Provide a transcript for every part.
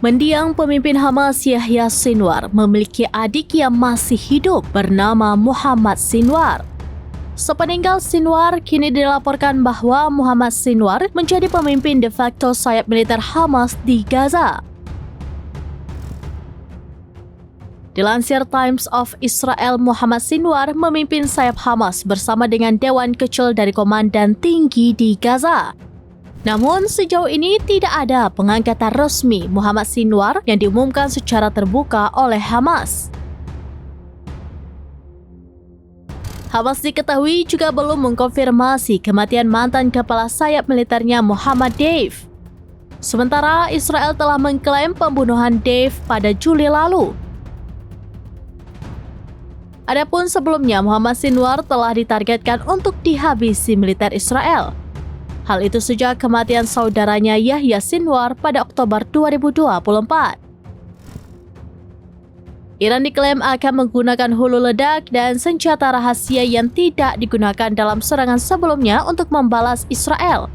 Mendiang pemimpin Hamas Yahya Sinwar memiliki adik yang masih hidup bernama Muhammad Sinwar. Sepeninggal Sinwar, kini dilaporkan bahwa Muhammad Sinwar menjadi pemimpin de facto sayap militer Hamas di Gaza. Dilansir Times of Israel, Muhammad Sinwar memimpin sayap Hamas bersama dengan Dewan Kecil dari Komandan Tinggi di Gaza. Namun sejauh ini tidak ada pengangkatan resmi Muhammad Sinwar yang diumumkan secara terbuka oleh Hamas. Hamas diketahui juga belum mengkonfirmasi kematian mantan kepala sayap militernya Muhammad Deif. Sementara Israel telah mengklaim pembunuhan Deif pada Juli lalu. Adapun sebelumnya Muhammad Sinwar telah ditargetkan untuk dihabisi militer Israel. Hal itu sejak kematian saudaranya Yahya Sinwar pada Oktober 2024. Iran diklaim akan menggunakan hulu ledak dan senjata rahasia yang tidak digunakan dalam serangan sebelumnya untuk membalas Israel.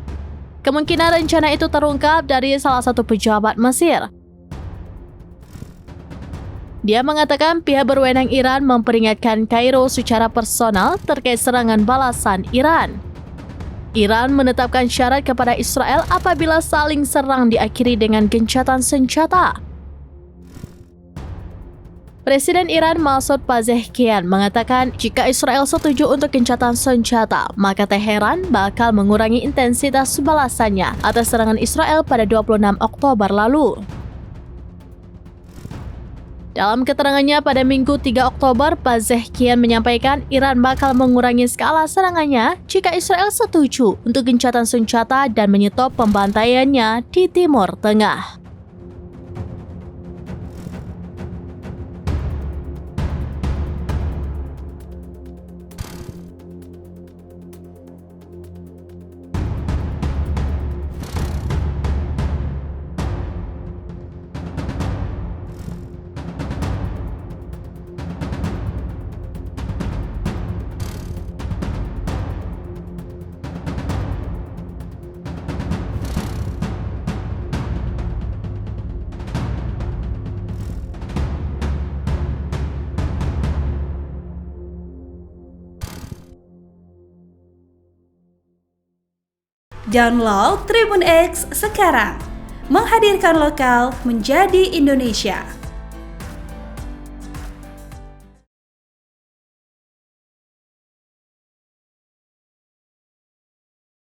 Kemungkinan rencana itu terungkap dari salah satu pejabat Mesir. Dia mengatakan pihak berwenang Iran memperingatkan Kairo secara personal terkait serangan balasan Iran. Iran menetapkan syarat kepada Israel apabila saling serang diakhiri dengan gencatan senjata. Presiden Iran Masoud Pezeshkian mengatakan jika Israel setuju untuk gencatan senjata, maka Teheran bakal mengurangi intensitas balasannya atas serangan Israel pada 26 Oktober lalu. Dalam keterangannya pada Minggu 3 Oktober, Pezeshkian menyampaikan Iran bakal mengurangi skala serangannya jika Israel setuju untuk gencatan senjata dan menyetop pembantaiannya di Timur Tengah. Download Tribun X sekarang, menghadirkan lokal menjadi Indonesia.